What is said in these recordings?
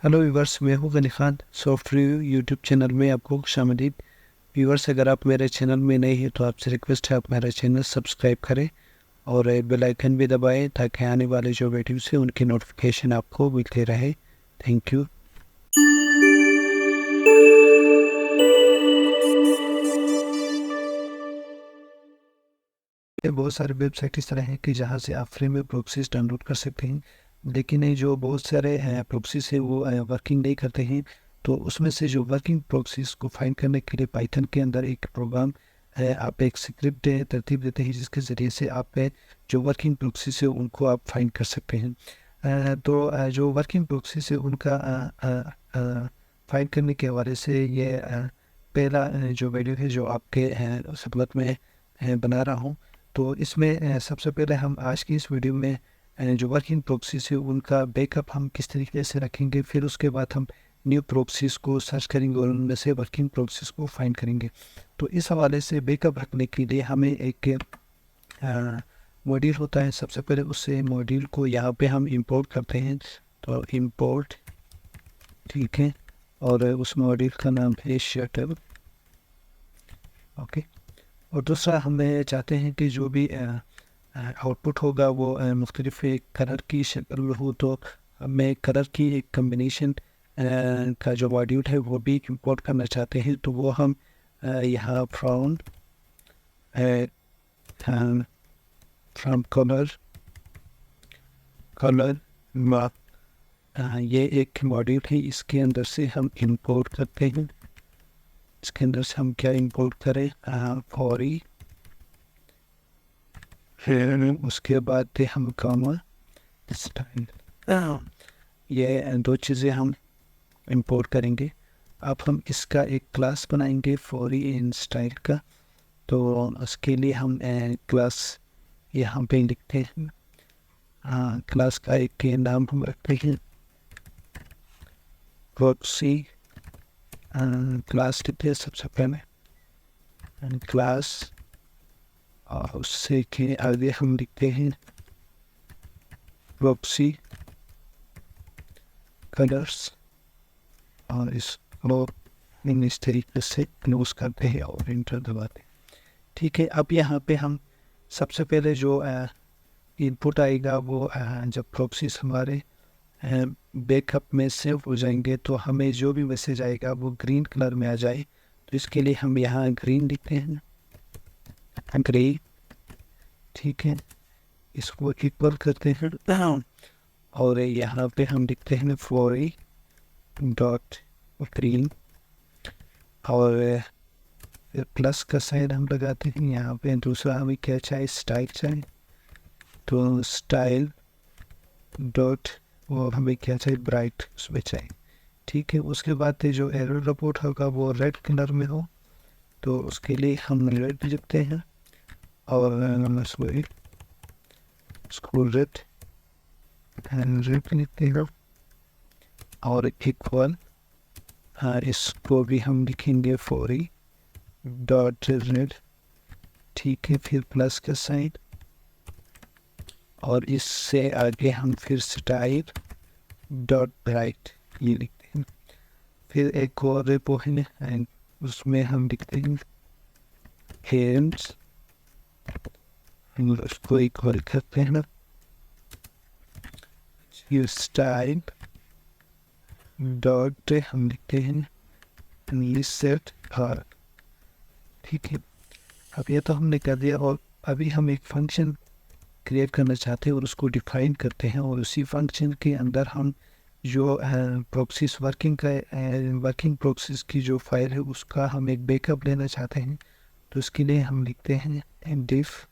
Hello viewers, मैं हूँ Ghani Khan. Soft review YouTube channel में आपको खुशामदीद। व्यूवर्स, अगर आप मेरे चैनल में नए हैं तो आपसे रिक्वेस्ट है आप मेरा चैनल सब्सक्राइब करें और बेल आइकन भी दबाएं ताकि आने वाले जो वीडियोस हैं उनकी नोटिफिकेशन आपको मिलते रहे। Thank you. बहुत सारे वेबसाइट इस तरह हैं कि जहाँ से आप फ्री में प्रॉक्सीज डाउनलोड कर सकते हैं, लेकिन ये जो बहुत सारे प्रॉक्सीज है वो वर्किंग नहीं करते हैं। तो उसमें से जो वर्किंग प्रॉक्सीज को फाइंड करने के लिए पाइथन के अंदर एक प्रोग्राम है, आप एक स्क्रिप्ट तरतीब देते हैं जिसके ज़रिए से आप जो वर्किंग प्रॉक्सीज है उनको आप फाइंड कर सकते हैं। जो वर्किंग प्रॉक्सीज है उनका फाइंड करने के हवाले से ये पहला जो वीडियो है जो आपके खिदमत में बना रहा हूँ। तो इसमें सबसे पहले हम आज की इस वीडियो में जो वर्किंग प्रॉक्सीज है उनका बैकअप हम किस तरीके से रखेंगे, फिर उसके बाद हम न्यू प्रॉक्सीज को सर्च करेंगे और उनमें से वर्किंग प्रॉक्सीज को फाइंड करेंगे। तो इस हवाले से बैकअप रखने के लिए हमें एक मॉड्यूल होता है। सबसे पहले उससे मॉड्यूल को यहाँ पे हम इंपोर्ट करते हैं, तो इंपोर्ट, ठीक है, और उस मॉड्यूल का नाम है शटल। ओके। और दूसरा हमें चाहते हैं कि जो भी आउटपुट होगा वो मुख्तलिफ कलर की शक्ल में हो, तो हमें कलर की एक कम्बिनेशन का जो मॉड्यूल है वो भी इंपोर्ट करना चाहते हैं। तो वो हम यहाँ फ्रॉम कलर ये एक मॉड्यूल है, इसके अंदर से हम इंपोर्ट करते हैं। इसके अंदर से हम क्या इंपोर्ट करें, फॉरी, उसके बाद हम कॉमा स्टाइल, ये दो चीज़ें हम इंपोर्ट करेंगे। अब हम इसका एक क्लास बनाएंगे फॉरी इन स्टाइल का। तो उसके लिए हम क्लास यहाँ पे लिखते हैं। क्लास का एक नाम हम रखते हैं प्रॉक्सी क्लास लिखते हैं सबसे पहले क्लास, और उससे के आगे हम लिखते हैं प्रॉक्सी कलर्स, और इसको इस तरीके से क्लोज करते हैं और इंटर दबाते हैं। ठीक है, अब यहाँ पे हम सबसे पहले जो इनपुट आएगा वो जब प्रॉक्सीज हमारे बैकअप में सेव हो जाएंगे तो हमें जो भी मैसेज आएगा वो ग्रीन कलर में आ जाए। तो इसके लिए हम यहाँ ग्रीन लिखते हैं, ग्रे, ठीक है, इसको इक्वल करते हैं और यहाँ पे हम लिखते हैं फॉरी डॉट ग्रीन, और फिर प्लस का साइन हम लगाते हैं। यहाँ पे दूसरा हमें क्या चाहिए, स्टाइल चाहिए, तो स्टाइल डॉट वो हमें क्या चाहिए, ब्राइट उसमें चाहिए। ठीक है, उसके बाद जो एरर रिपोर्ट होगा वो रेड कलर में हो, तो उसके लिए हम रेड लिखते हैं और उसको रेड लिखते हैं और इक्वल, इसको भी हम लिखेंगे फॉरी डॉट रेड, ठीक है, फिर प्लस का साइन, और इससे आगे हम फिर स्टाइल डॉट ब्राइट ये लिखते हैं। फिर एक और रेपो है एंड उसमें हम लिखते हैं हेम्स, उसको इक्वल करते हैं ये स्टाइल डॉट हम लिखते हैं सेट हर, ठीक है। अब ये तो हमने कर दिया, और अभी हम एक फंक्शन क्रिएट करना चाहते हैं और उसको डिफाइन करते हैं, और उसी फंक्शन के अंदर हम जो प्रॉक्सीज वर्किंग प्रॉक्सीज की जो फाइल है उसका हम एक बैकअप लेना चाहते हैं। तो उसके लिए हम लिखते हैं डिफ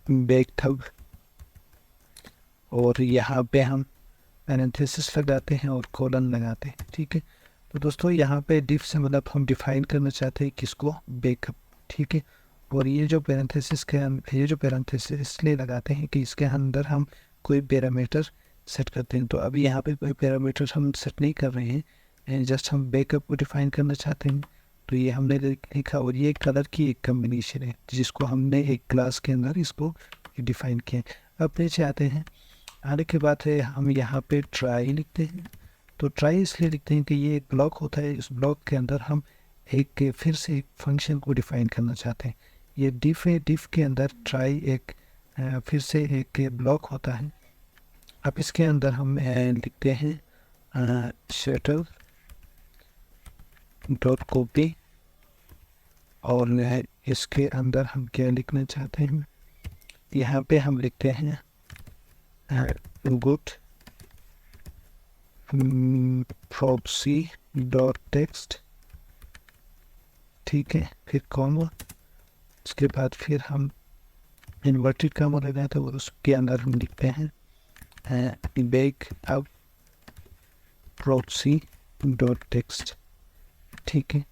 बैकअप, और यहाँ पे हम पैरेंथेसिस लगाते हैं और कोलन लगाते हैं, ठीक है। तो दोस्तों यहाँ पे डिफ से मतलब हम डिफाइन करना चाहते हैं किसको, बैकअप, ठीक है। और ये जो पैरेंथेसिस इसलिए लगाते हैं कि इसके अंदर हम कोई पैरामीटर सेट करते हैं। तो अभी यहाँ पे कोई पैरामीटर हम सेट नहीं कर रहे हैं, जस्ट हम बैकअप को डिफाइन करना चाहते हैं। तो ये हमने लिखा, और ये कलर की एक कम्बिनेशन है जिसको हमने एक क्लास के अंदर इसको डिफाइन किया। अब नीचे आते हैं, आने के बाद है हम यहाँ पे ट्राई लिखते हैं। तो ट्राई इसलिए लिखते हैं कि ये एक ब्लॉक होता है, इस ब्लॉक के अंदर हम फिर से एक फंक्शन को डिफाइन करना चाहते हैं। ये डिफ है, डिफ के अंदर ट्राई फिर से एक ब्लॉक होता है। अब इसके अंदर हम लिखते हैं शटल डॉट कॉपी, और इसके अंदर हम क्या लिखना चाहते हैं, यहाँ पे हम लिखते हैं गुड proxy डॉट टेक्स्ट, ठीक है, फिर कॉमा, उसके बाद फिर हम इन्वर्टेड कॉमा लगाए थे और उसके अंदर हम लिखते हैं back up proxy dot text, ठीक है।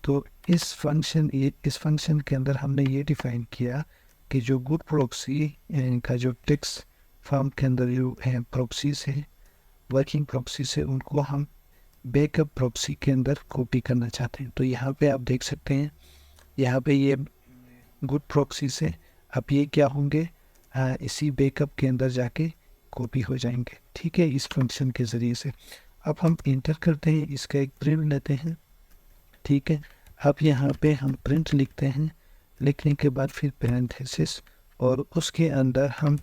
तो इस फंक्शन के अंदर हमने ये डिफाइन किया कि जो गुड प्रॉक्सी का जो टेक्स्ट फॉर्म के अंदर जो है प्रॉक्सीज है, वर्किंग प्रॉक्सीज है, उनको हम बैकअप प्रॉक्सी के अंदर कॉपी करना चाहते हैं। तो यहाँ पे आप देख सकते हैं, यहाँ पे ये गुड प्रॉक्सीज है, अब ये क्या होंगे, इसी बैकअप के अंदर जाके कॉपी हो जाएंगे, ठीक है, इस फंक्शन के ज़रिए से। अब हम इंटर करते हैं, इसका एक प्रिंट लेते हैं, ठीक है। अब यहाँ पे हम प्रिंट लिखते हैं, लिखने के बाद फिर पैरेंथेसिस, और उसके अंदर हम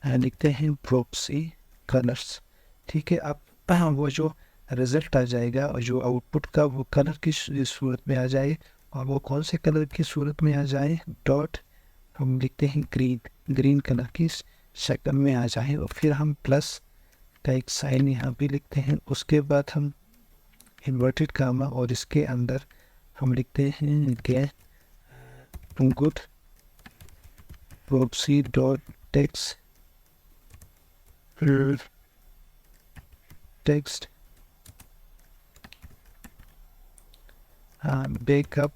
लिखते हैं प्रॉक्सी कलर्स, ठीक है। अब वो जो रिज़ल्ट आ जाएगा और जो आउटपुट का वो कलर की सूरत में आ जाए, और वो कौन से कलर की सूरत में आ जाए, डॉट हम लिखते हैं ग्रीन कलर की शक्ल में आ जाए, और फिर हम प्लस का एक साइन यहाँ पे लिखते हैं। उसके बाद हम इन्वर्टेड कामा, और इसके अंदर हम लिखते हैं कि good proxy dot text backup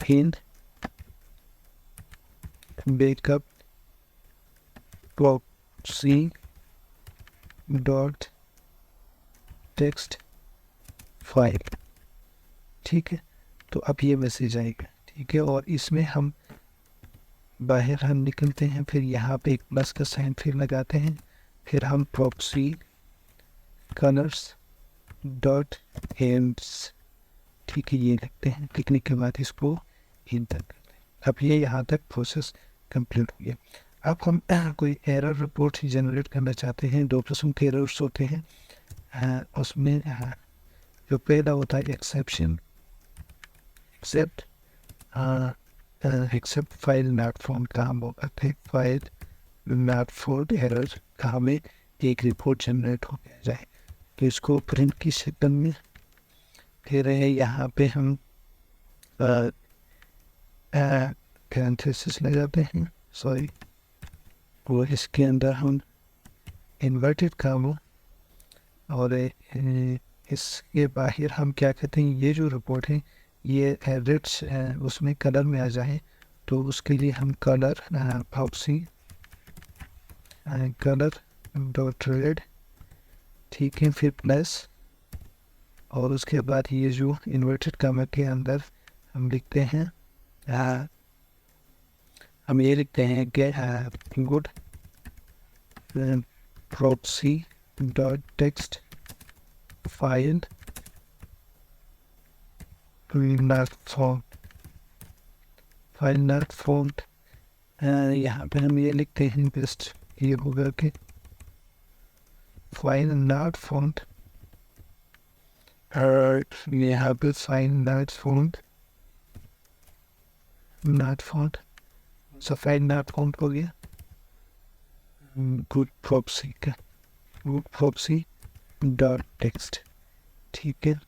in backup proxy dot text file, ठीक है। तो अब ये मैसेज आएगा, ठीक है, और इसमें हम बाहर हम निकलते हैं, फिर यहाँ पे एक प्लस का साइन फिर लगाते हैं, फिर हम प्रॉक्सी कलर्स डॉट एंड्स, ठीक है, ये लिखते हैं। लिखने के बाद इसको इंटर करते हैं। अब ये यहाँ तक प्रोसेस कंप्लीट हो गया। अब हम कोई एरर रिपोर्ट जनरेट करना चाहते हैं। दो किस्म के एरर्स होते हैं, उसमें जो पहला होता है exception, except file not found का हम बोलते हैं फाइल नॉट फाउंड एरर का हमें एक रिपोर्ट जनरेट हो जाए, तो इसको प्रिंट की शक्ल में फिर यहाँ पे हम पैरेंथेसिस लगाते हैं, सॉरी, वो इसके अंदर हम इन्वर्टेड कामा, और इसके बाहर हम क्या कहते हैं, ये जो रिपोर्ट है ये रेड्स उसमें कलर में आ जाए, तो उसके लिए हम colour proxy colour dot red, ठीक है, फिर प्लस, और उसके बाद ये जो इन्वर्टेड कामा के अंदर हम लिखते हैं हम ये लिखते हैं कि good proxy dot text file not found, यहाँ पे हम ये लिखते हैं, बेस्ट ये होगा कि फाइल नॉट फाउंड, यहाँ पे file not found file not found हो गया गुड प्रॉक्सी का, गुड प्रॉक्सी डॉट टेक्स्ट, ठीक है।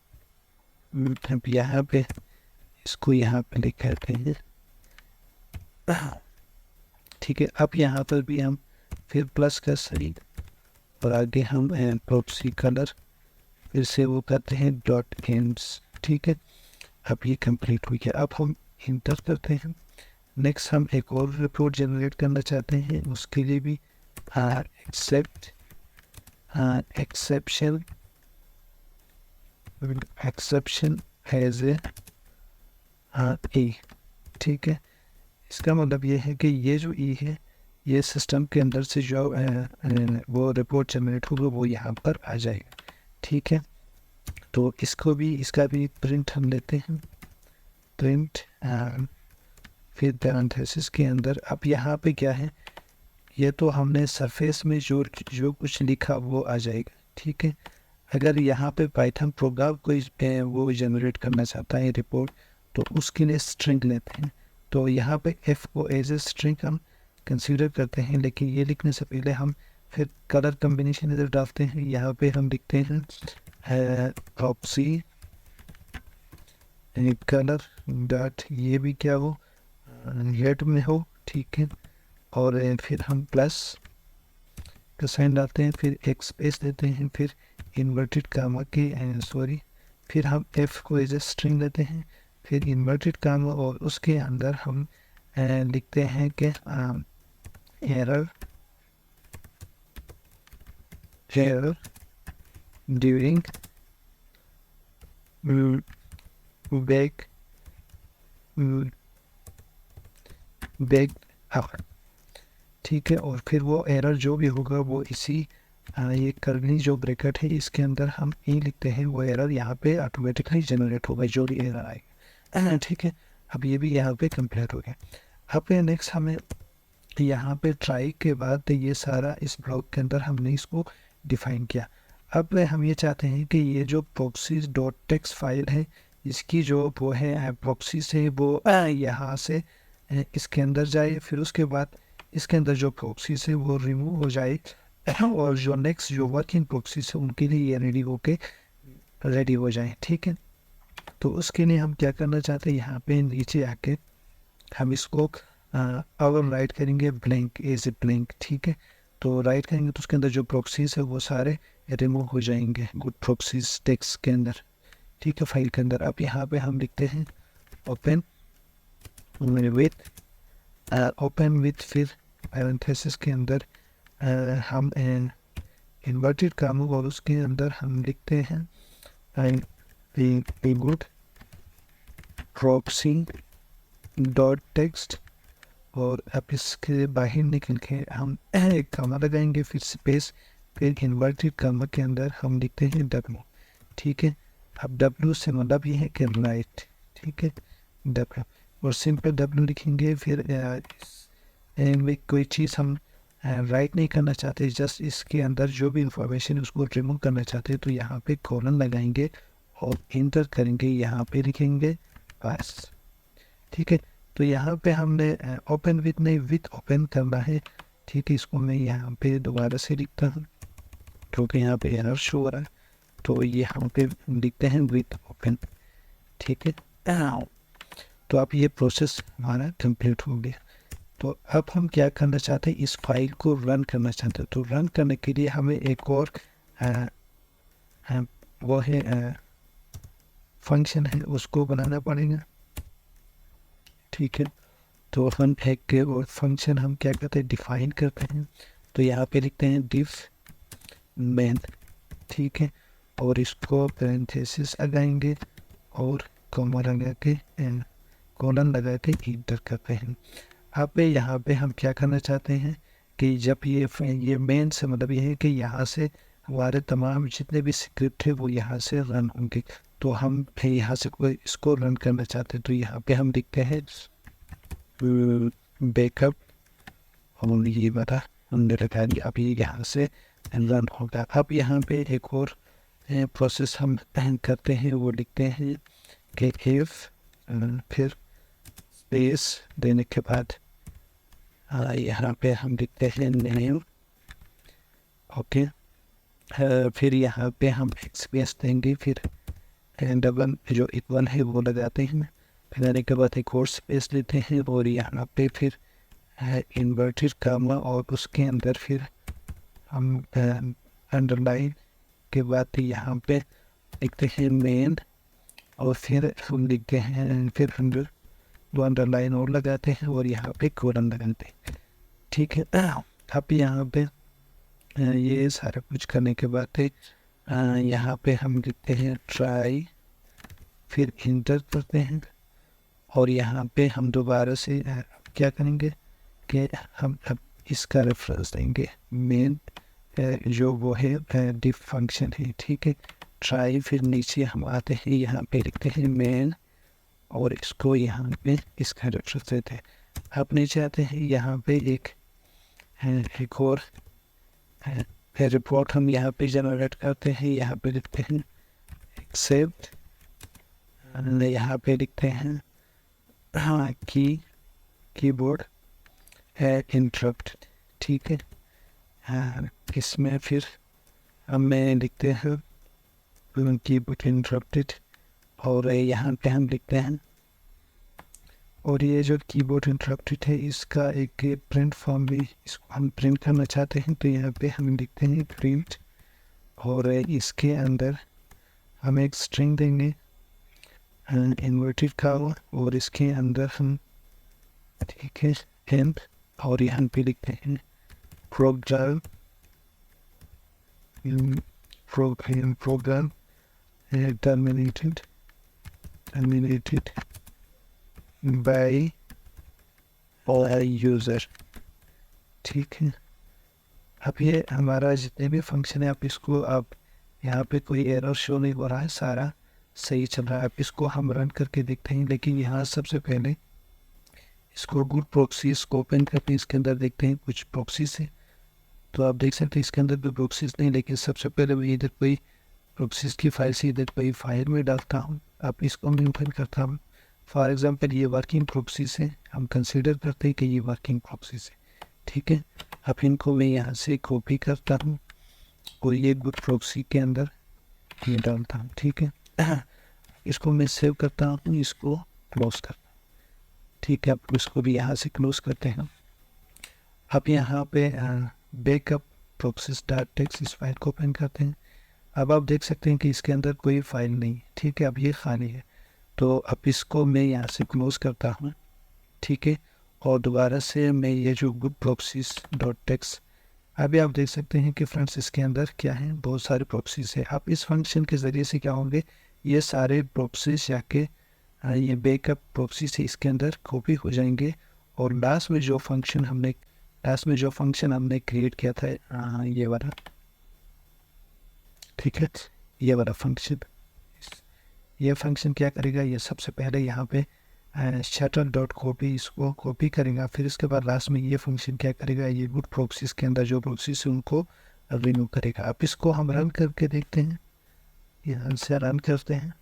अब यहाँ पे इसको यहाँ पे लिख करते हैं, ठीक है। अब यहाँ पर भी हम फिर प्लस का साइन, और आगे हम प्रॉक्सी कलर फिर से वो करते हैं डॉट एंड्स, ठीक है। अब ये कंप्लीट हो गया। अब हम इंटर करते हैं। नेक्स्ट हम एक और रिपोर्ट जनरेट करना चाहते हैं, उसके लिए भी एक्सेप्शन एज ए, ठीक है। इसका मतलब ये है कि ये जो ई है ये सिस्टम के अंदर से जो वो रिपोर्ट जनरेट होगा वो यहाँ पर आ जाएगा। ठीक है, तो इसका भी प्रिंट हम लेते हैं, प्रिंट फिर पैरेंथेसिस के अंदर। अब यहाँ पे क्या है, ये तो हमने सरफेस में जो जो कुछ लिखा वो आ जाएगा। ठीक है, अगर यहाँ पे पाइथन प्रोग्राम कोई वो जनरेट करना चाहता है रिपोर्ट, तो उसके लिए स्ट्रिंग लेते हैं। तो यहाँ पे एफ को एज ए स्ट्रिंग हम कंसीडर करते हैं, लेकिन ये लिखने से पहले हम फिर कलर कम्बिनेशन इधर डालते हैं। यहाँ पे हम लिखते हैं प्रॉक्सी कलर डॉट, ये भी क्या हो रेड में हो। ठीक है, और फिर हम प्लस का साइन डालते हैं, फिर एक स्पेस देते हैं, फिर इन्वर्टेड कामा के फिर हम एफ को एज ए स्ट्रिंग लेते हैं, फिर इन्वर्टेड कामा, और उसके अंदर हम लिखते हैं कि एरर ड्यूरिंग बैक ठीक है, और फिर वो एरर जो भी होगा वो इसी ये करली जो ब्रैकेट है इसके अंदर हम ई लिखते हैं, वो एरर यहाँ पे ऑटोमेटिकली जनरेट होगा जो भी एरर आएगा। ठीक है, अब ये भी यहाँ पे कंप्लीट हो गया। अब नेक्स्ट हमें यहाँ पे ट्राई के बाद ये सारा इस ब्लॉक के अंदर हमने इसको डिफाइन किया। अब हम ये चाहते हैं कि ये जो proxies डॉट टेक्स्ट फाइल है इसकी जो वो है प्रॉक्सीज है वो यहाँ से इसके अंदर जाए, फिर उसके बाद इसके अंदर जो प्रॉक्सीज है वो रिमूव हो जाए, और जो नेक्स्ट जो वर्किंग प्रॉक्सीज है उनके लिए ये रेडी हो जाए। ठीक है, तो उसके लिए हम क्या करना चाहते हैं, यहाँ पे नीचे आके हम इसको अगर राइट करेंगे ब्लैंक एज ए ब्लैंक। ठीक है, तो राइट करेंगे तो उसके अंदर जो प्रॉक्सीज है वो सारे रिमूव हो जाएंगे गुड प्रॉक्सीज टेक्स्ट के अंदर। ठीक है, फाइल के अंदर। अब यहाँ पे हम लिखते हैं ओपन विथ फिर पैरेंथेसिस के अंदर हम इन्वर्टेड कामों और उसके अंदर हम लिखते हैं गुड प्रॉक्सी डॉट टेक्स्ट, और अब इसके बाहर निकल के हम एक कामा लगाएंगे, फिर स्पेस, फिर इन्वर्टेड कामा के अंदर हम लिखते हैं डब्ल्यू। ठीक है, अब डब्ल्यू से मतलब ये है कि राइट। ठीक है, डब्ल्यू, और सिंपल डब्ल्यू लिखेंगे। फिर में कोई चीज़ हम राइट नहीं करना चाहते, जस्ट इसके अंदर जो भी इंफॉर्मेशन है उसको रिमूव करना चाहते हैं, तो यहाँ पे कॉलन लगाएंगे और इंटर करेंगे, यहाँ पे लिखेंगे बस। ठीक है, तो यहाँ पे हमने ओपन विथ नहीं विथ ओपन करना है। ठीक है, इसको मैं यहाँ पे दोबारा से लिखता हूँ क्योंकि यहाँ पे एरर शो हो रहा है, तो यहाँ पे लिखते हैं विथ ओपन। ठीक है, तो अब ये प्रोसेस हमारा कंप्लीट हो गया। तो अब हम क्या करना चाहते हैं, इस फाइल को रन करना चाहते हैं। तो रन करने के लिए हमें एक और वो है फंक्शन है, उसको बनाना पड़ेगा। ठीक है, तो हम एक और फंक्शन हम क्या करते हैं, डिफाइन करते हैं। तो यहाँ पे लिखते हैं डिफ मेन। ठीक है, और इसको पैरेंथेसिस लगाएंगे और कॉमा लगा के कॉलन लगा के इंटर करते हैं। अब यहाँ पे हम क्या करना चाहते हैं कि जब ये मेन से मतलब ये है कि यहाँ से हमारे तमाम जितने भी स्क्रिप्ट है वो यहाँ से रन होंगे। तो हम यहाँ से कोई इसको रन करना चाहते हैं, तो यहाँ पे हम लिखते हैं बैकअप, और ये बता हमने लगा दिया। अब ये यहाँ से रन होगा। अब यहाँ पे एक और प्रोसेस हम करते हैं, वो लिखते हैं कि इफ फिर स्पेस देने के बाद यहाँ पे हम लिखते हैं नेम। ओके, फिर यहाँ पे हम एक स्पेस देंगे, फिर डबल जो इक्वल है वो लगाते हैं। फिर आने के बाद एक और स्पेस लेते हैं, और यहाँ पे फिर इन्वर्टेड कामा, और उसके अंदर फिर हम अंडरलाइन के बाद यहाँ पे लिखते हैं मेन, और फिर हम लिखते हैं फिर दो अंडरलाइन और लगाते हैं, और यहाँ पे कोलन लगाते हैं। ठीक है, अब यहाँ पे ये सारा कुछ करने के बाद यहाँ पे हम लिखते हैं ट्राई, फिर इंटर करते हैं, और यहाँ पे हम दोबारा से क्या करेंगे कि हम अब इसका रेफरेंस देंगे मेन जो वो है डिफ फंक्शन है, ठीक है। ट्राई, फिर नीचे हम आते हैं, यहाँ पे लिखते हैं मेन और इसको यहाँ पे इसका रेफरेंस देते हैं। अब नीचे आते हैं, यहाँ पे एक और है रिपोर्ट हम यहाँ पे जनरेट करते हैं। यहाँ पे लिखते हैं एक्सेप्ट, यहाँ पे लिखते हैं हाँ कीबोर्ड है इंटरप्ट, ठीक है। हाँ, इसमें फिर हमें लिखते हैं कीबोर्ड इंटरप्टेड, और यहाँ पे हम लिखते हैं, और ये जो कीबोर्ड इंटरप्टेड है इसका एक प्रिंट फॉर्म भी इसको हम प्रिंट करना चाहते हैं, तो यहाँ पे हम लिखते हैं प्रिंट, और इसके अंदर हम एक स्ट्रिंग देंगे इन्वर्टेड का, और इसके अंदर हम, ठीक है, एंड, और यहाँ पे लिखते हैं प्रोग्राम टर्मिनेटेड बाय यूज़र, ठीक है। अब ये हमारा जितने भी फंक्शन है, आप इसको आप यहाँ पे कोई एरर शो नहीं हो रहा है, सारा सही चल रहा है। अब इसको हम रन करके देखते हैं, लेकिन यहाँ सबसे पहले इसको गुड प्रॉक्सीज को ओपन करके इसके अंदर देखते हैं कुछ प्रॉक्सीज है। तो आप देख सकते हैं इसके अंदर भी प्रॉक्सीज नहीं, लेकिन सबसे पहले मैं इधर कोई प्रॉक्सीज की फाइल से इधर कोई फाइल में डालता हूँ। अब इसको मैं ओपन करता हूँ। फॉर एग्जांपल ये वर्किंग प्रॉक्सीज है, हम कंसीडर करते हैं कि ये वर्किंग प्रॉक्सीज है, ठीक है। अब इनको मैं यहाँ से कॉपी करता हूँ और ये गुड प्रॉक्सी के अंदर ये डालता हूँ, ठीक है। इसको मैं सेव करता हूँ, इसको क्लोज करता हूँ, ठीक है। अब इसको भी यहाँ से क्लोज करते हैं। अब यहाँ पे बैकअप proxies.txt इस फाइल को ओपन करते हैं। अब आप देख सकते हैं कि इसके अंदर कोई फाइल नहीं, ठीक है। अब ये खाली है, तो अब इसको मैं यहाँ से क्लोज करता हूँ, ठीक है। और दोबारा से मैं ये जो गुड proxies.txt, अभी आप देख सकते हैं कि फ्रेंड्स इसके अंदर क्या है, बहुत सारे प्रॉक्सीज है। आप इस फंक्शन के ज़रिए से क्या होंगे, ये सारे प्रॉक्सीज जाके ये बैकअप प्रॉक्सीज है इसके अंदर कॉपी हो जाएंगे, और लास्ट में जो फंक्शन हमने क्रिएट किया था ये वाला, ठीक है, ये वाला फंक्शन, ये फंक्शन क्या करेगा, ये सबसे पहले यहाँ पे shutil.copy इसको कॉपी करेगा, फिर इसके बाद लास्ट में ये फंक्शन क्या करेगा, ये गुड प्रॉक्सीज के अंदर जो प्रॉक्सीज है उनको रिमूव करेगा। अब इसको हम रन करके देखते हैं, यहाँ से रन करते हैं।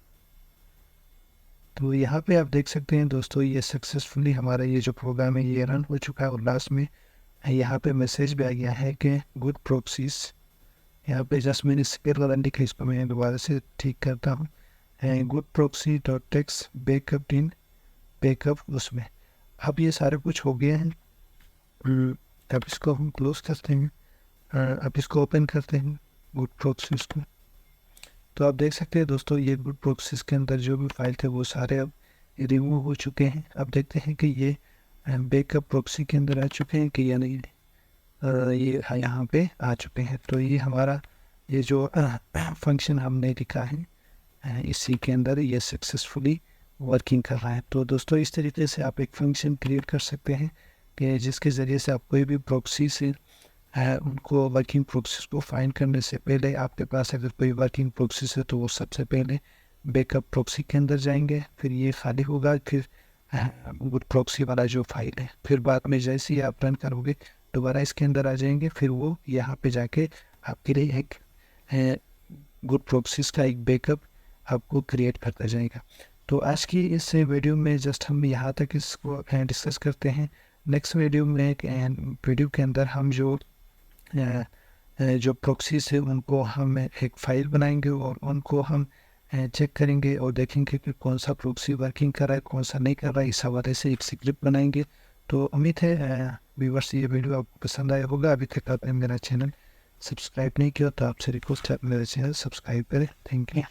तो यहाँ पे आप देख सकते हैं दोस्तों, ये सक्सेसफुली हमारा ये जो प्रोग्राम है ये रन हो चुका है, और लास्ट में यहाँ पे मैसेज भी आ गया है कि गुड प्रॉक्सीज, यहाँ पे जस्ट मैंने स्पेल रन लिखा, इसको मैं दोबारा से ठीक करता हूँ, good proxy.txt backup in backup उसमें। अब ये सारे कुछ हो गया है। अब इसको हम क्लोज करते हैं, अब इसको ओपन करते हैं गुड प्रॉक्सीज को। तो आप देख सकते हैं दोस्तों, ये गुड प्रॉक्सीज के अंदर जो भी फाइल थे वो सारे अब रिमूव हो चुके हैं। अब देखते हैं कि ये बैकअप प्रॉक्सी के अंदर आ चुके हैं कि या नहीं, ये यहाँ पे आ चुके हैं। तो ये हमारा ये जो फंक्शन हमने लिखा है इसी के अंदर ये सक्सेसफुली वर्किंग कर रहा है। तो दोस्तों, इस तरीके से आप एक फंक्शन क्रिएट कर सकते हैं कि जिसके ज़रिए से आप कोई भी प्रॉक्सी से उनको वर्किंग प्रॉक्सीज को फाइंड करने से पहले, आपके पास अगर कोई वर्किंग प्रॉक्सीज है तो वो सबसे पहले बैकअप प्रॉक्सी के अंदर जाएंगे, फिर ये खाली होगा, फिर गुड प्रॉक्सी वाला जो फाइल है, फिर बाद में जैसे ही आप रन करोगे दोबारा इसके अंदर आ जाएंगे, फिर वो यहाँ पे जाके आपके लिए एक गुड प्रॉक्सीज का एक बैकअप आपको क्रिएट करता जाएगा। तो आज की इस वीडियो में जस्ट हम यहाँ तक इसको डिस्कस करते हैं। नेक्स्ट वीडियो के अंदर हम जो प्रॉक्सीज है उनको हम एक फ़ाइल बनाएंगे और उनको हम चेक करेंगे और देखेंगे कि कौन सा प्रॉक्सी वर्किंग कर रहा है, कौन सा नहीं कर रहा है। इस हवाले से एक स्क्रिप्ट बनाएंगे। तो उम्मीद है व्यूअर्स ये वीडियो आपको पसंद आया होगा। अभी तक आपने मेरा चैनल सब्सक्राइब नहीं किया तो आपसे रिक्वेस्ट है मेरा चैनल सब्सक्राइब करें। Thank you.